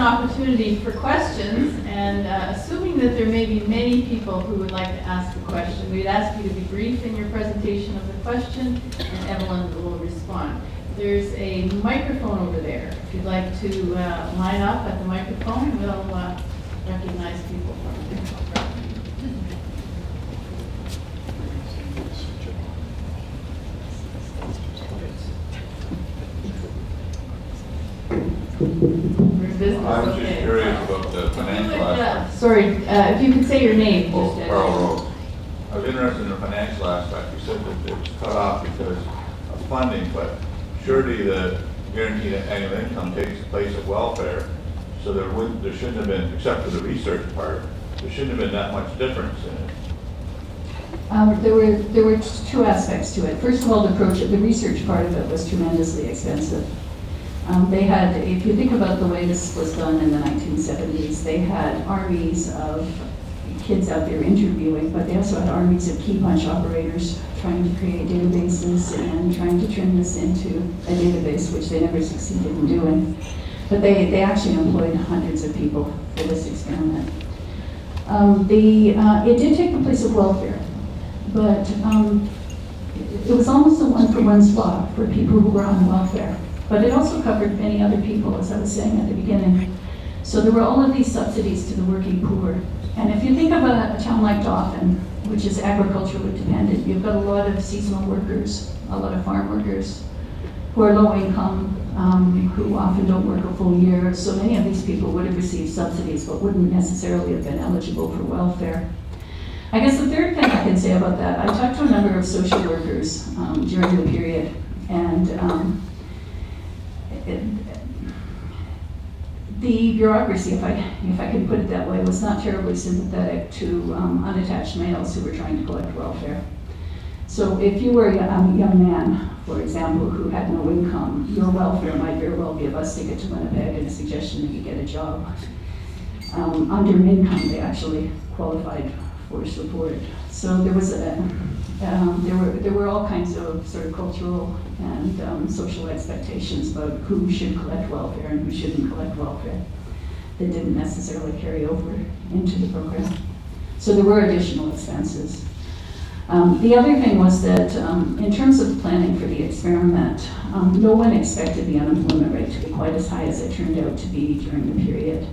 opportunity for questions, and assuming that there may be many people who would like to ask a question, we'd ask you to be brief in your presentation of the question, and Evelyn will respond. There's a microphone over there. If you'd like to line up at the microphone, we'll recognize people from there. I was just curious about the financial aspect. Sorry, if you could say your name. Oh, Carl Rose. I was interested in the financial aspect. You said that it was cut off because of funding, but surely the guaranteed annual income takes the place of welfare, so there shouldn't have been, except for the research part, there shouldn't have been that much difference in it. There were two aspects to it. First of all, the research part of it was tremendously expensive. They had, if you think about the way this was done in the 1970s, they had armies of kids out there interviewing, but they also had armies of key punch operators trying to create databases and trying to turn this into a database, which they never succeeded in doing. But they actually employed hundreds of people for this experiment. It did take the place of welfare, but it was almost a one-for-one swap for people who were on welfare. But it also covered many other people, as I was saying at the beginning. So there were all of these subsidies to the working poor. And if you think of a town like Dauphin, which is agriculturally dependent, you've got a lot of seasonal workers, a lot of farm workers who are low income, who often don't work a full year. So many of these people would have received subsidies, but wouldn't necessarily have been eligible for welfare. I guess the third thing I can say about that, I talked to a number of social workers during the period, and the bureaucracy, if I can put it that way, was not terribly sympathetic to unattached males who were trying to collect welfare. So if you were a young man, for example, who had no income, your welfare might very well be a bus ticket to Winnipeg and a suggestion that you get a job. Under income, they actually qualified for support. So there was there were all kinds of sort of cultural and social expectations about who should collect welfare and who shouldn't collect welfare that didn't necessarily carry over into the program. So there were additional expenses. The other thing was that in terms of planning for the experiment, no one expected the unemployment rate to be quite as high as it turned out to be during the period.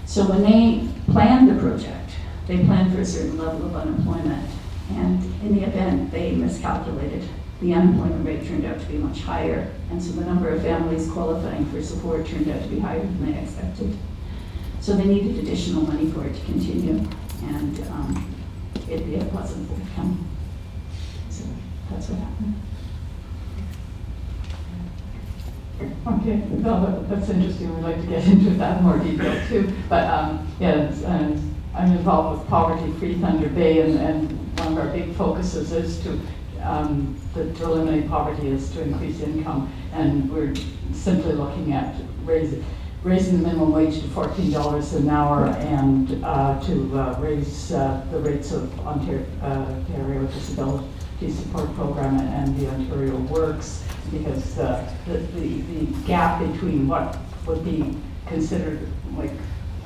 So when they planned the project, they planned for a certain level of unemployment. And in the event, they miscalculated. The unemployment rate turned out to be much higher. And so the number of families qualifying for support turned out to be higher than they expected. So they needed additional money for it to continue. And it'd be a pleasant outcome. So that's what happened. Okay, no, that's interesting. We'd like to get into that in more detail too. But I'm involved with Poverty-Free Thunder Bay, and one of our big focuses is to eliminate poverty, is to increase income, and we're simply looking at raising the minimum wage to $14 an hour, and to raise the rates of Ontario Disability Support Program and the Ontario Works, because the gap between what would be considered like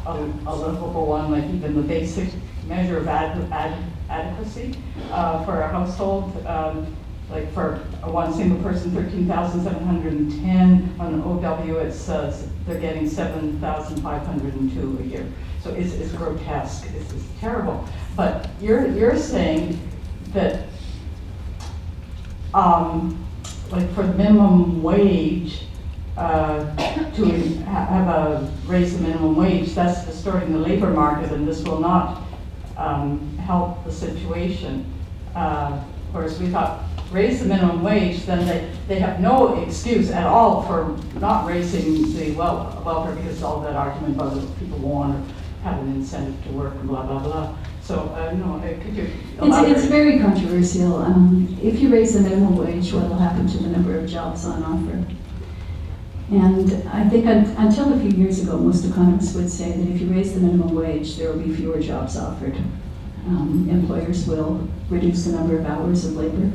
a livable one, like even the basic measure of adequacy for a household, like for one single person, 13,710. On OW, it's they're getting 7,502 a year. So it's grotesque. It's terrible. But you're saying that like for the minimum wage, to raise the minimum wage, that's distorting the labor market, and this will not help the situation. Whereas we thought, raise the minimum wage, then they have no excuse at all for not raising the welfare, because all that argument about it, people want to have an incentive to work and blah, blah, blah. So, could you elaborate? It's very controversial. If you raise the minimum wage, what will happen to the number of jobs on offer? And I think until a few years ago, most economists would say that if you raise the minimum wage, there will be fewer jobs offered. Employers will reduce the number of hours of labor.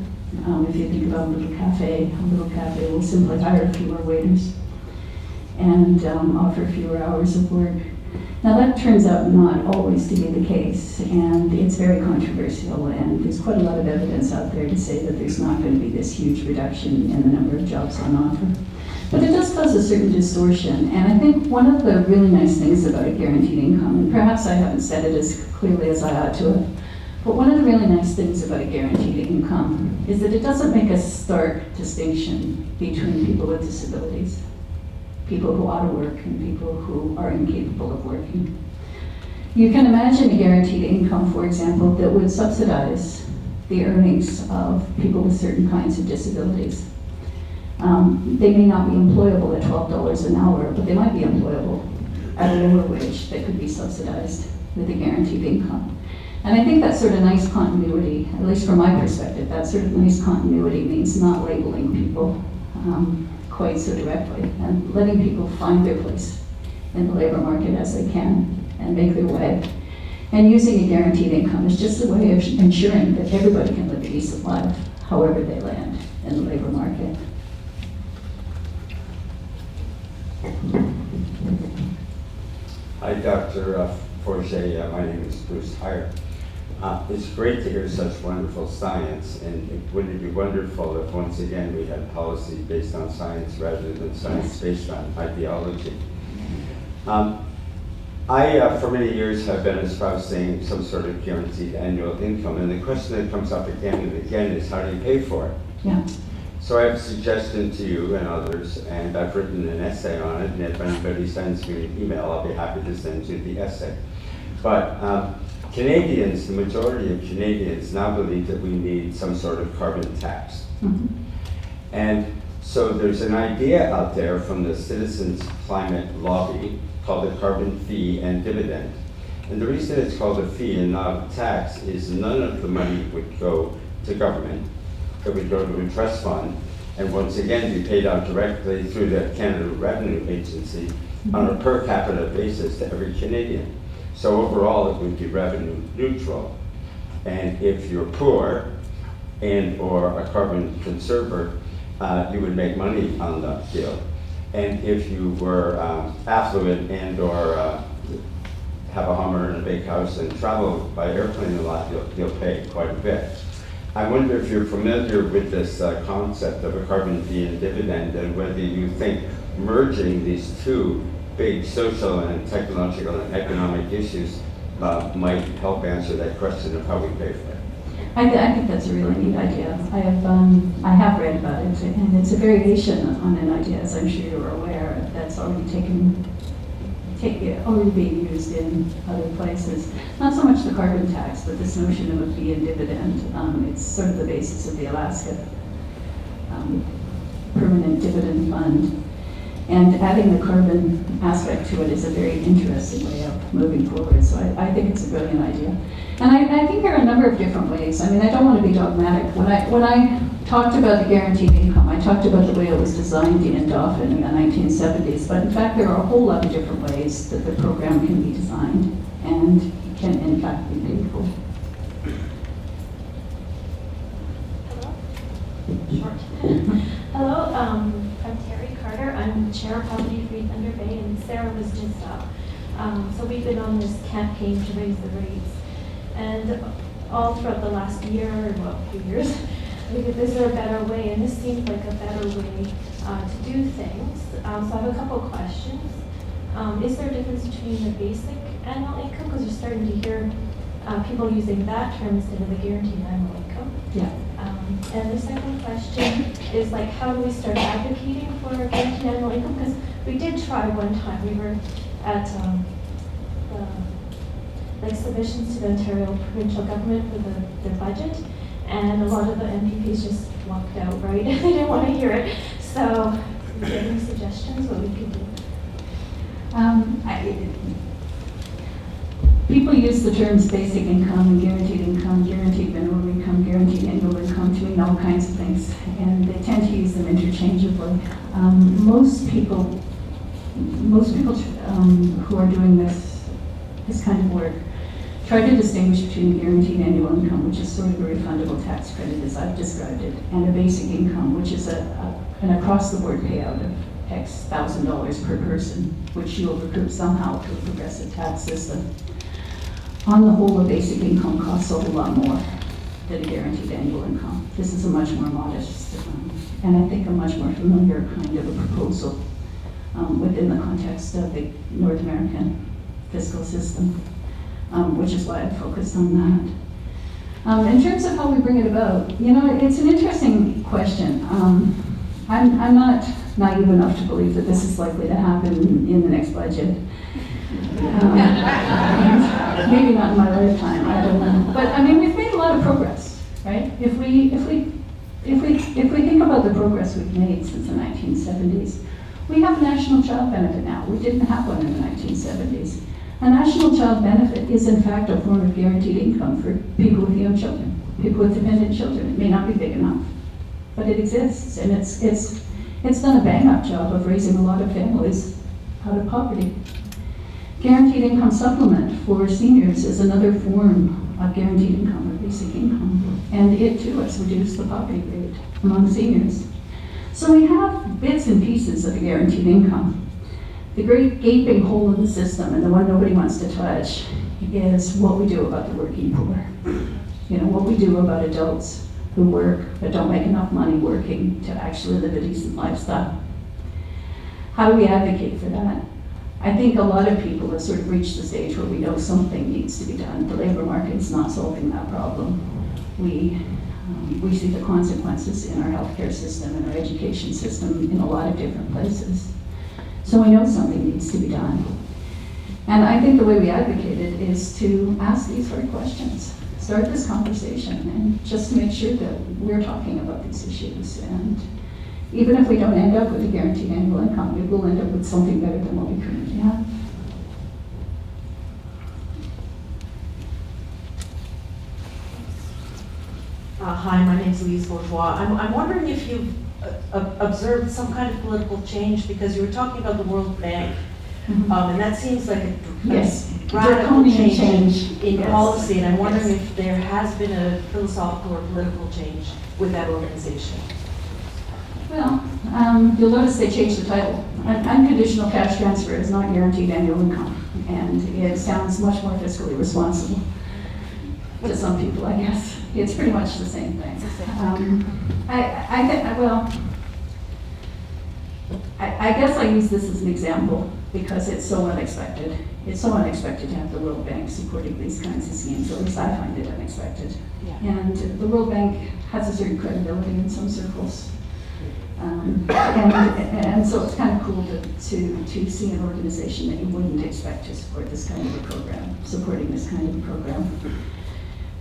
If you think about a little cafe will simply hire fewer waiters. and offer fewer hours of work. Now that turns out not always to be the case, and it's very controversial, and there's quite a lot of evidence out there to say that there's not going to be this huge reduction in the number of jobs on offer. But it does cause a certain distortion, and I think one of the really nice things about a guaranteed income, and perhaps I haven't said it as clearly as I ought to have, but one of the really nice things about a guaranteed income is that it doesn't make a stark distinction between people with disabilities, people who ought to work and people who are incapable of working. You can imagine a guaranteed income, for example, that would subsidize the earnings of people with certain kinds of disabilities. They may not be employable at $12 an hour, but they might be employable at a lower wage that could be subsidized with a guaranteed income. And I think that sort of nice continuity, at least from my perspective, that sort of nice continuity means not labeling people quite so directly and letting people find their place in the labor market as they can and make their way. And using a guaranteed income is just a way of ensuring that everybody can live a decent life, however they land in the labor market. Hi, Dr. Forget. My name is Bruce Hire. It's great to hear such wonderful science, and wouldn't it be wonderful if once again we had policy based on science rather than science based on ideology. I, for many years, have been espousing some sort of guaranteed annual income, and the question that comes up again and again is how do you pay for it? Yeah. So I have a suggestion to you and others, and I've written an essay on it, and if anybody sends me an email, I'll be happy to send you the essay. But Canadians, the majority of Canadians now believe that we need some sort of carbon tax. Mm-hmm. And so there's an idea out there from the Citizens Climate Lobby called the carbon fee and dividend. And the reason it's called a fee and not a tax is none of the money would go to government. It would go to a trust fund, and once again be paid out directly through the Canada Revenue Agency on a per capita basis to every Canadian. So overall, it would be revenue neutral. And if you're poor and or a carbon conserver, you would make money on that deal. And if you were affluent and or have a Hummer and a big house and travel by airplane a lot, you'll pay quite a bit. I wonder if you're familiar with this concept of a carbon fee and dividend, and whether you think merging these two big social and technological and economic issues might help answer that question of how we pay for it. I think that's a really neat idea. I have read about it, and it's a variation on an idea, as I'm sure you're aware, that's already already being used in other places. Not so much the carbon tax, but this notion of a fee and dividend. It's sort of the basis of the Alaska Permanent Dividend Fund. And adding the carbon aspect to it is a very interesting way of moving forward. So I think it's a brilliant idea. And I think there are a number of different ways. I mean, I don't want to be dogmatic. When I talked about the guaranteed income, I talked about the way it was designed in Dauphin in the 1970s. But in fact, there are a whole lot of different ways that the program can be designed and can in fact be paid for. Hello, I'm Terry Carter. I'm Chair of Poverty Free Thunder Bay, and Sarah was just up. So we've been on this campaign to raise the rates. And all throughout the last year, well, a few years, is there a better way? And this seems like a better way to do things. So I have a couple of questions. Is there a difference between the basic annual income? Because you're starting to hear people using that term instead of the guaranteed annual income. Yeah. And the second question is, like, how do we start advocating for a guaranteed annual income? Because we did try one time. We were at the submissions to the Ontario provincial government for their budget, and a lot of the MPPs just walked out, right? They didn't want to hear it. So, do you have any suggestions what we could do? People use the terms basic income, guaranteed minimum income, guaranteed annual income to mean all kinds of things, and they tend to use them interchangeably. Most people who are doing this kind of work try to distinguish between guaranteed annual income, which is sort of a refundable tax credit as I've described it, and a basic income, which is an across-the-board payout X $1,000 per person, which you'll recoup somehow through a progressive tax system. On the whole, a basic income costs a whole lot more than a guaranteed annual income. This is a much more modest, and I think a much more familiar kind of a proposal within the context of the North American fiscal system, which is why I focused on that. In terms of how we bring it about, it's an interesting question. I'm not naive enough to believe that this is likely to happen in the next budget. Maybe not in my lifetime, I don't know. But I mean, we've made a lot of progress, right? If we think about the progress we've made since the 1970s, we have a national child benefit now. We didn't have one in the 1970s. A national child benefit is in fact a form of guaranteed income for people with young children, people with dependent children. It may not be big enough, but it exists, and it's done a bang-up job of raising a lot of families out of poverty. Guaranteed income supplement for seniors is another form of guaranteed income or basic income, and it too has reduced the poverty rate among seniors. So we have bits and pieces of a guaranteed income. The great gaping hole in the system, and the one nobody wants to touch, is what we do about the working poor. What we do about adults who work but don't make enough money working to actually live a decent lifestyle. How do we advocate for that? I think a lot of people have sort of reached the stage where we know something needs to be done. The labor market's not solving that problem. We see the consequences in our healthcare system and our education system in a lot of different places. So we know something needs to be done. And I think the way we advocate it is to ask these hard questions. Start this conversation and just make sure that we're talking about these issues. And even if we don't end up with a guaranteed annual income, we will end up with something better than what we currently have. Hi, my name is Lise Bourgeois. I'm wondering if you've observed some kind of political change, because you were talking about the World Bank, and that seems like a Yes. radical Draconian change in Yes. policy, and I'm wondering Yes. if there has been a philosophical or political change with that organization. Well, you'll notice they changed the title. Unconditional cash transfer is not guaranteed annual income, and it sounds much more fiscally responsible to some people, I guess. It's pretty much the same thing. I guess I use this as an example because it's so unexpected. It's so unexpected to have the World Bank supporting these kinds of schemes. At least I find it unexpected. Yeah. And the World Bank has a certain credibility in some circles. And so it's kind of cool to see an organization that you wouldn't expect to support this kind of a program, supporting this kind of a program.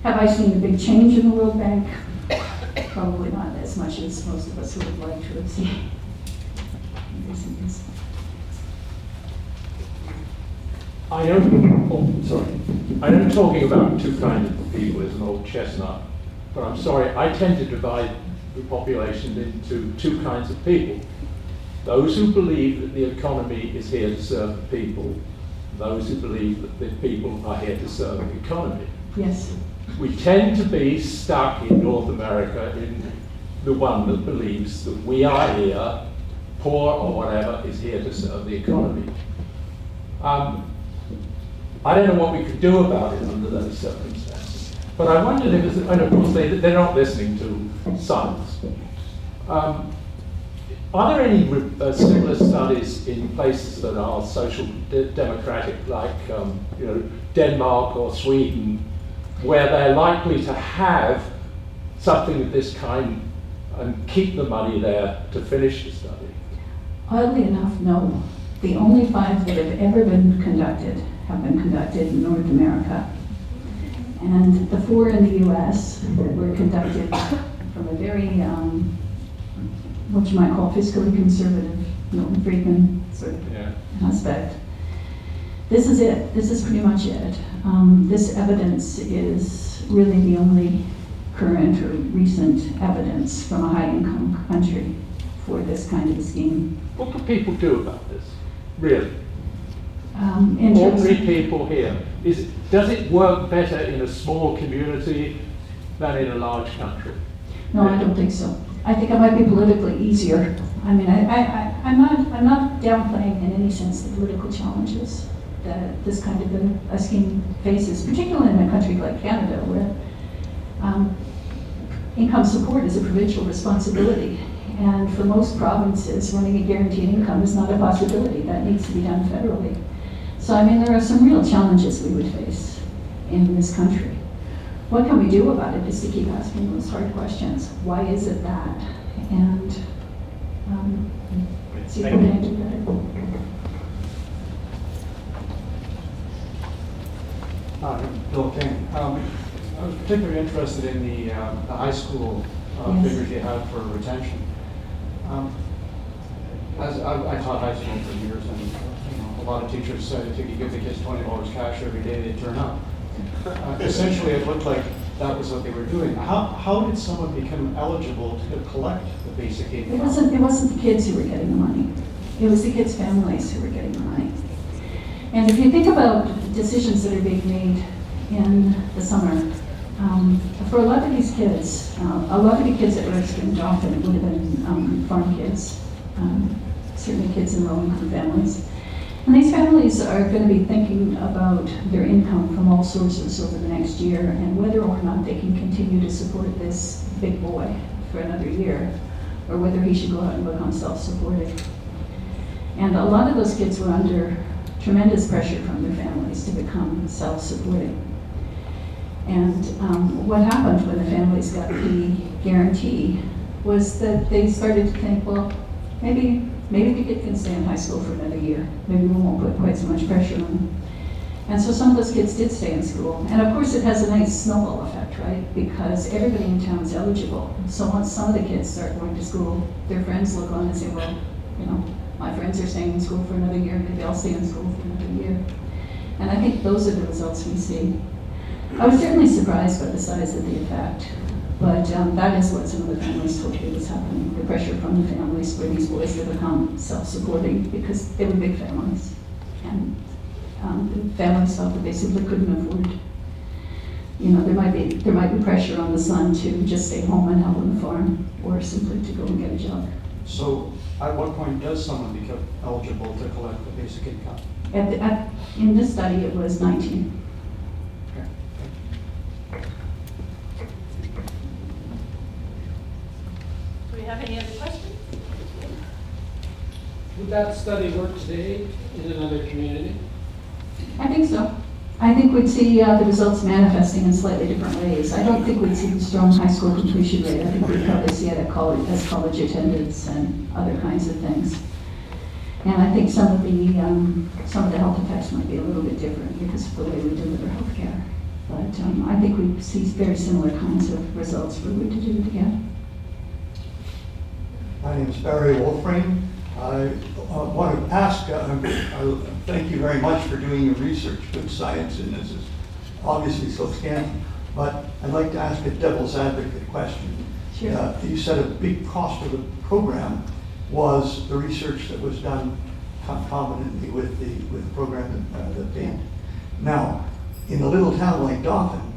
Have I seen a big change in the World Bank? Probably not as much as most of us would have liked to have seen. I know talking about two kinds of people is an old chestnut, but I'm sorry, I tend to divide the population into two kinds of people. Those who believe that the economy is here to serve the people, those who believe that the people are here to serve the economy. Yes. We tend to be stuck in North America in the one that believes that we are here, poor or whatever, is here to serve the economy. I don't know what we could do about it under those circumstances. But I wondered if, and of course they're not listening to science. Are there any similar studies in places that are social democratic, like Denmark or Sweden, where they're likely to have something of this kind and keep the money there to finish the study? Oddly enough, no. The only 5 that have ever been conducted have been conducted in North America. And the 4 in the US that were conducted from a very, what you might call fiscally conservative, Milton Friedman sort of aspect. This is it. This is pretty much it. This evidence is really the only current or recent evidence from a high-income country for this kind of a scheme. What can people do about this, really? Ordinary people here. Does it work better in a small community than in a large country? No, I don't think so. I think it might be politically easier. I mean, I I'm not downplaying in any sense the political challenges that this kind of a scheme faces, particularly in a country like Canada, where income support is a provincial responsibility. And for most provinces, running a guaranteed income is not a possibility. That needs to be done federally. So, I mean, there are some real challenges we would face in this country. What can we do about it is to keep asking those hard questions. Why is it that? And see if we can do better. Bill King. I was particularly interested in the high school Yes. figures you have for retention. As I taught high school for years, and a lot of teachers said if you could give the kids $20 cash every day, they'd turn up. Essentially, it looked like that was what they were doing. How did someone become eligible to collect the basic income? It wasn't the kids who were getting the money. It was the kids' families who were getting the money. And if you think about decisions that are being made in the summer, for a lot of these kids, a lot of the kids at risk in Dauphin, it would have been farm kids, certainly kids in low-income families. And these families are going to be thinking about their income from all sources over the next year and whether or not they can continue to support this big boy for another year, or whether he should go out and become self-supporting. And a lot of those kids were under tremendous pressure from their families to become self-supporting. And what happened when the families got the guarantee was that they started to think, well, maybe the kid can stay in high school for another year. Maybe we won't put quite so much pressure on them. And so some of those kids did stay in school. And of course it has a nice snowball effect, right? Because everybody in town is eligible. So once some of the kids start going to school, their friends look on and say, well, you know, my friends are staying in school for another year, maybe I'll stay in school for another year. And I think those are the results we see. I was certainly surprised by the size of the effect, but that is what some of the families told me was happening, the pressure from the families for these boys to become self-supporting because they were big families. And the families felt that they simply couldn't afford. You know, there might be pressure on the son to just stay home and help on the farm, or simply to go and get a job. So at what point does someone become eligible to collect the basic income? In this study, it was 19. Do we have any other questions? Would that study work today in another community? I think so. I think we'd see the results manifesting in slightly different ways. I don't think we'd see the strong high school completion rate. I think we'd probably see it at college attendance and other kinds of things. And I think some of the health effects might be a little bit different because of the way we deliver health care. But I think we'd see very similar kinds of results were we to do it again. My name is Barry Wolfring. I want to ask, thank you very much for doing your research. Good science, and this is obviously so scanty. But I'd like to ask a devil's advocate question. Sure. You said a big cost of the program was the research that was done concomitantly with the program that paid. Now, in a little town like Dauphin,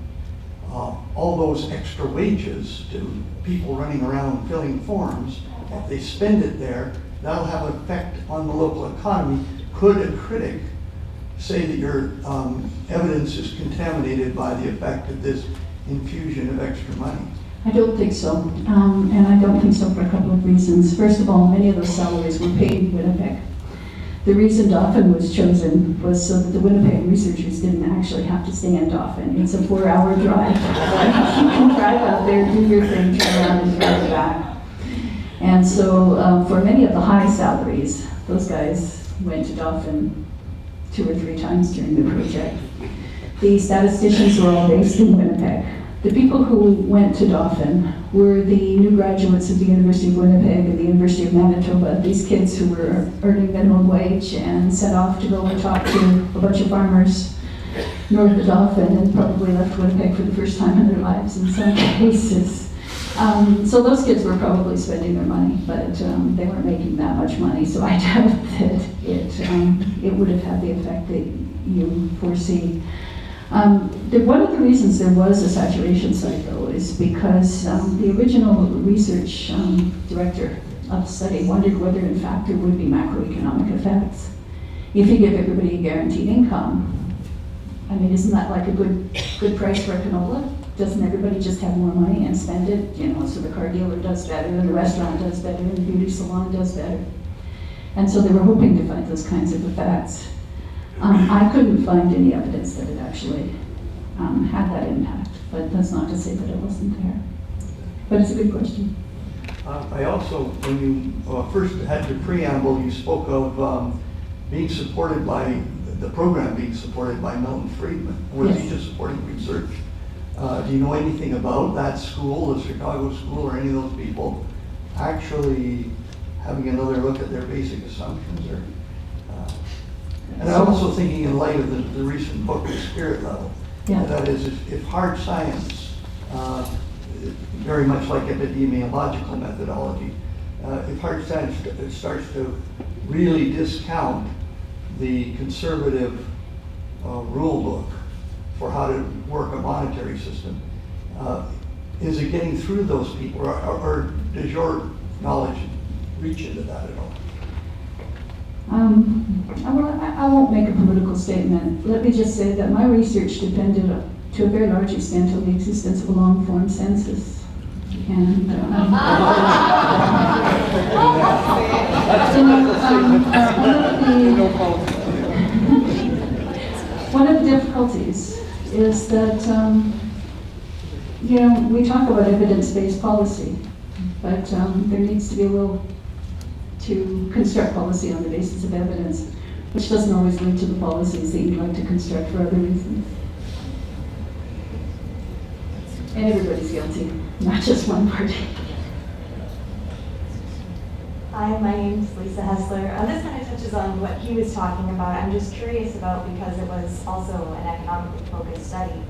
all those extra wages to people running around filling forms, if they spend it there, that'll have an effect on the local economy. Could a critic say that your evidence is contaminated by the effect of this infusion of extra money? I don't think so, and I don't think so for a couple of reasons. First of all, many of those salaries were paid in Winnipeg. The reason Dauphin was chosen was so that the Winnipeg researchers didn't actually have to stay in Dauphin. It's a 4-hour drive. You can drive out there, do your thing, turn around and drive back. And so for many of the high salaries, those guys went to Dauphin 2 or 3 times during the project. The statisticians were all based in Winnipeg. The people who went to Dauphin were the new graduates of the University of Winnipeg and the University of Manitoba, these kids who were earning minimum wage and set off to go and talk to a bunch of farmers north of Dauphin and probably left Winnipeg for the first time in their lives in some cases. So those kids were probably spending their money, but they weren't making that much money, so I doubt that it would have had the effect that you foresee. One of the reasons there was a saturation site, though, is because the original research director of the study wondered whether in fact there would be macroeconomic effects. If you give everybody a guaranteed income, I mean, isn't that like a good price for a canola? Doesn't everybody just have more money and spend it? You know, so the car dealer does better, and the restaurant does better, and the beauty salon does better. And so they were hoping to find those kinds of effects. I couldn't find any evidence that it actually had that impact, but that's not to say that it wasn't there. But it's a good question. I also, when you first had your preamble, you spoke of being supported by, the program being supported by Milton Friedman. Was he Yes. just supporting research? Do you know anything about that school, the Chicago school, or any of those people actually having another look at their basic assumptions? Or, and I'm also thinking in light of the recent book, The Spirit Level. Yeah. That is, if hard science, very much like epidemiological methodology, if hard science starts to really discount the conservative rule book for how to work a monetary system, is it getting through those people, or does your knowledge reach into that at all? I won't make a political statement. Let me just say that my research depended to a very large extent on the existence of a long-form census. And one of the difficulties is that, you know, we talk about evidence-based policy, but there needs to be a will to construct policy on the basis of evidence, which doesn't always lead to the policies that you'd like to construct for other reasons. And everybody's guilty, not just one party. Hi, my name's Lisa Hessler. This kind of touches on what he was talking about. I'm just curious about, because it was also an economically focused study,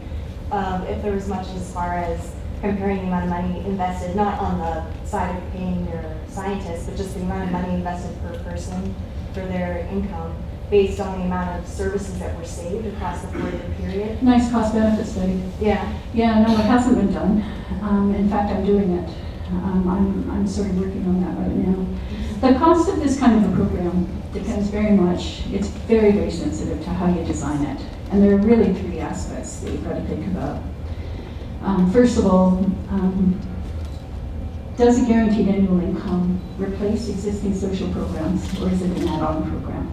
if there was much as far as comparing the amount of money invested, not on the side of paying your scientists, but just the amount of money invested per person for their income, based on the amount of services that were saved across the 4-year period. Nice cost-benefit study. Yeah. Yeah, no, it hasn't been done. In fact, I'm doing it. I'm sort of working on that right now. The cost of this kind of a program depends very much, it's very, very sensitive to how you design it. And there are really 3 aspects that you've got to think about. First of all, does a guaranteed annual income replace existing social programs, or is it an add-on program?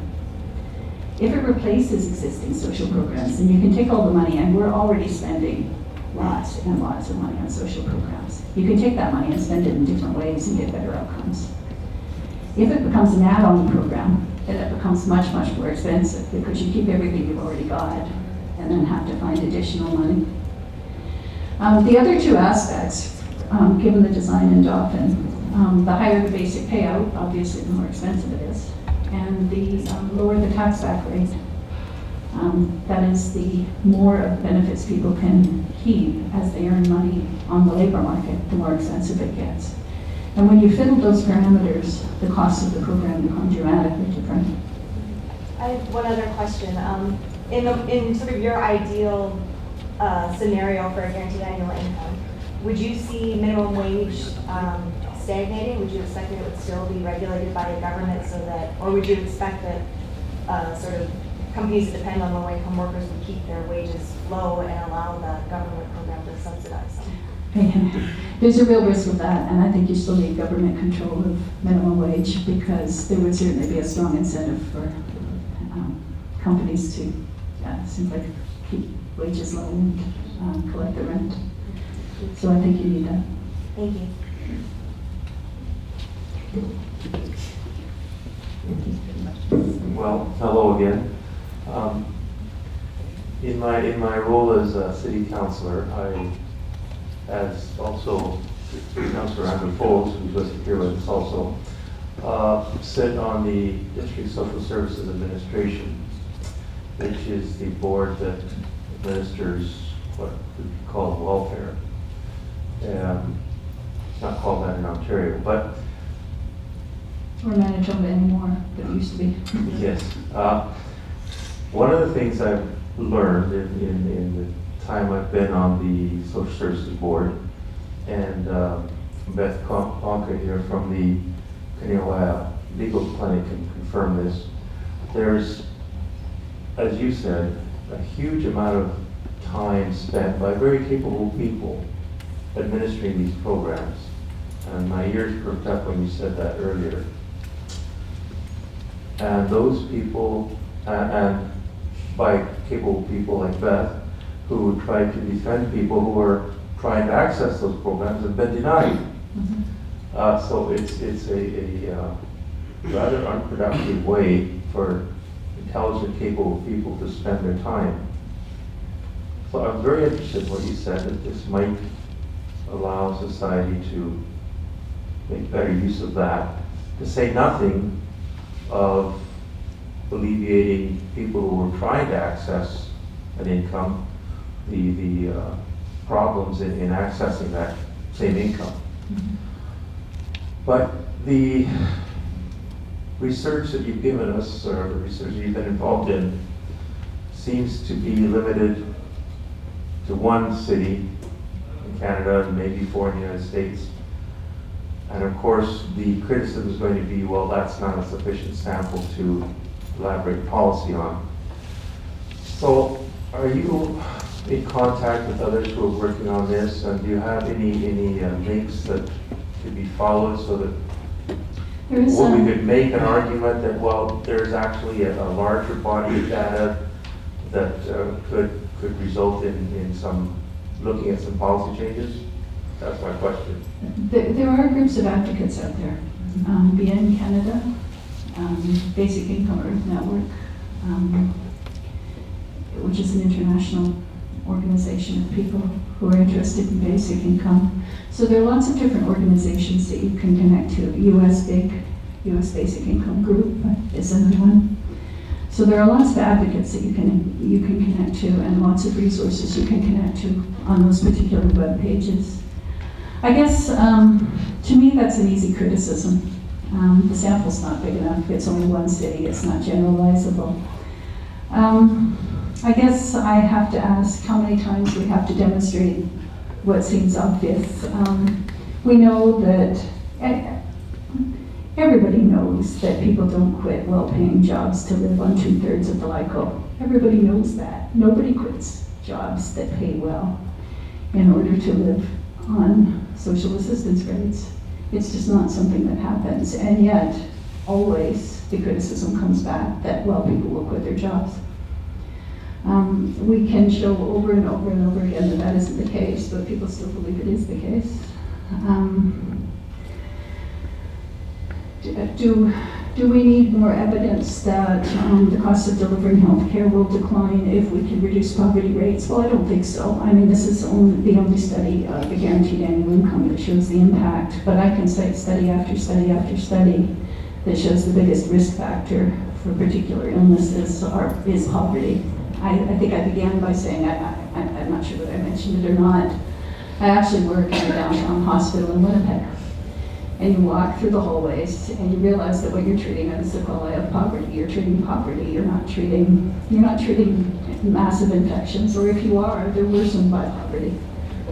If it replaces existing social programs, then you can take all the money, and we're already spending lots and lots of money on social programs. You can take that money and spend it in different ways and get better outcomes. If it becomes an add-on program, then it becomes much, much more expensive, because you keep everything you've already got and then have to find additional money. The other 2 aspects, given the design in Dauphin, the higher the basic payout, obviously the more expensive it is, and the lower the tax back rate. That is, the more of the benefits people can keep as they earn money on the labor market, the more expensive it gets. And when you fiddle those parameters, the costs of the program become dramatically different. I have one other question. In sort of your ideal scenario for a guaranteed annual income, would you see minimum wage stagnating? Would you expect that it would still be regulated by the government, so that, or would you expect that sort of companies that depend on low-income workers would keep their wages low and allow the government program to subsidize them? There's a real risk with that, and I think you still need government control of minimum wage, because there would certainly be a strong incentive for companies to, seems like, keep wages low and collect the rent. So I think you need that. Thank you. Well, hello again. In my role as a city councillor, I, as also Councillor Andrew Foles, who's listed here with us also, sit on the District Social Services Administration, which is the board that administers what we call welfare. It's not called that in Ontario, but Or Manitoba anymore, but it used to be. yes. One of the things I've learned in the time I've been on the Social Services Board, and Beth Conca here from the Kaneohe Legal Clinic can confirm this. There's, as you said, a huge amount of time spent by very capable people administering these programs. And my ears perked up when you said that earlier. And those people, and by capable people like Beth, who try to defend people who are trying to access those programs, have been denied. So it's a rather unproductive way for intelligent, capable people to spend their time. So I'm very interested in what you said, that this might allow society to make better use of that, to say nothing of alleviating people who are trying to access an income, the problems in accessing that same income. But the research that you've given us, or the research you've been involved in, seems to be limited to one city in Canada and maybe 4 in the United States. And of course, the criticism is going to be, well, that's not a sufficient sample to elaborate policy on. So are you in contact with others who are working on this, and do you have any links that could be followed so that we could make an argument that, well, there's actually a larger body of data that could result in some, looking at some policy changes? That's my question. There are groups of advocates out there. BN Canada, Basic Income Earth Network, which is an international organization of people who are interested in basic income. So there are lots of different organizations that you can connect to. US Basic Income Group is another one. So there are lots of advocates that you can connect to, and lots of resources you can connect to on those particular web pages. I guess, to me, that's an easy criticism. The sample's not big enough. It's only one city. It's not generalizable. I guess I have to ask how many times we have to demonstrate what seems obvious. We know that everybody knows that people don't quit well-paying jobs to live on 2/3 of the LICO. Everybody knows that. Nobody quits jobs that pay well in order to live on social assistance rates. It's just not something that happens. And yet, always the criticism comes back that, well, people will quit their jobs. We can show over and over and over again that that isn't the case, but people still believe it is the case. Do we need more evidence that the cost of delivering health care will decline if we can reduce poverty rates? Well, I don't think so. I mean, this is the only study of the guaranteed annual income that shows the impact, but I can cite study after study after study that shows the biggest risk factor for particular illnesses is poverty. I think I began by saying, I'm not sure whether I mentioned it or not, I actually work in a downtown hospital in Winnipeg. And you walk through the hallways and you realize that what you're treating is the sequelae of poverty. You're treating poverty. You're not treating massive infections, or if you are, they're worsened by poverty.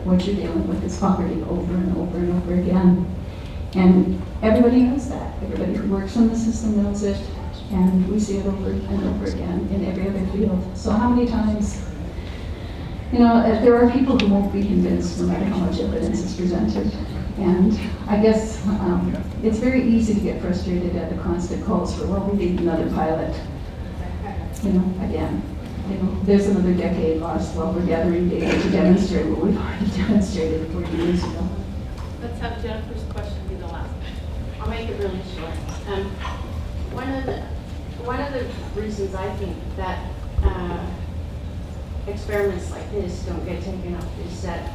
What you're dealing with is poverty over and over and over again. And everybody knows that. Everybody who works in the system knows it, and we see it over and over again in every other field. So how many times, there are people who won't be convinced no matter how much evidence is presented. And I guess it's very easy to get frustrated at the constant calls for, well, we need another pilot. Again, there's another decade lost while we're gathering data to demonstrate what we've already demonstrated 40 years ago. Let's have Jennifer's question be the last. I'll make it really short. One of the reasons I think that experiments like this don't get taken up is that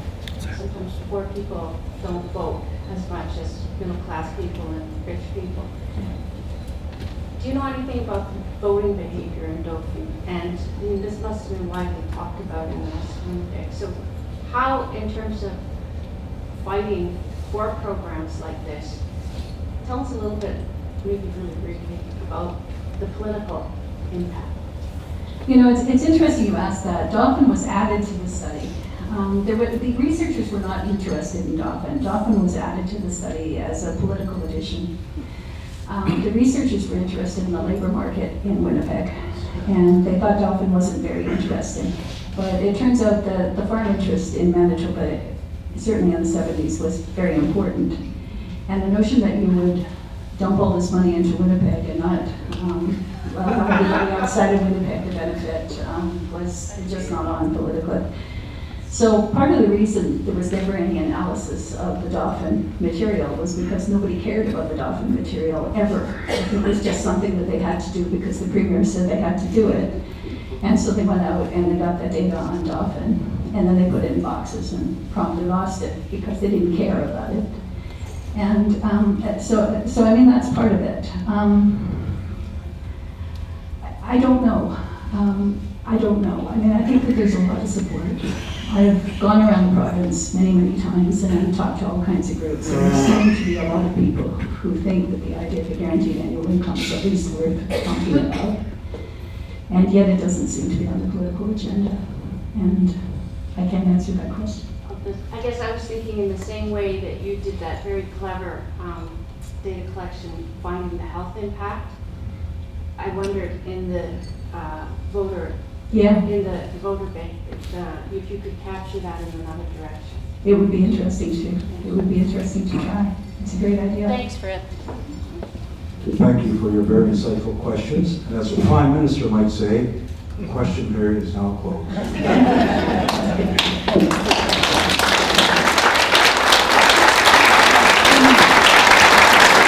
sometimes poor people don't vote as much as middle-class people and rich people. Do you know anything about the voting behavior in Dauphin? And this must have been widely talked about in the last Olympics. So how, in terms of fighting for programs like this, tell us a little bit, maybe really briefly, about the political impact. It's interesting you asked that. Dauphin was added to the study. The researchers were not interested in Dauphin. Dauphin was added to the study as a political addition. The researchers were interested in the labor market in Winnipeg, and they thought Dauphin wasn't very interesting. But it turns out that the farm interest in Manitoba, certainly in the 70s, was very important. And the notion that you would dump all this money into Winnipeg and not allow everybody outside of Winnipeg to benefit was just not on politically. So part of the reason there was never any analysis of the Dauphin material was because nobody cared about the Dauphin material ever. It was just something that they had to do because the premier said they had to do it. And so they went out and they got that data on Dauphin, and then they put it in boxes and promptly lost it because they didn't care about it. And so I mean, that's part of it. I don't know. I don't know. I mean, I think that there's a lot of support. I've gone around the province many, many times and talked to all kinds of groups. And there seem to be a lot of people who think that the idea of a guaranteed annual income is at least worth talking about. And yet it doesn't seem to be on the political agenda. And I can't answer that question. I guess I was thinking in the same way that you did that very clever data collection, finding the health impact. I wondered in the voter bank, if you could capture that in another direction. It would be interesting to. It would be interesting to try. It's a great idea. Thanks, Fred. Thank you for your very insightful questions. And as the Prime Minister might say, the question period is now closed.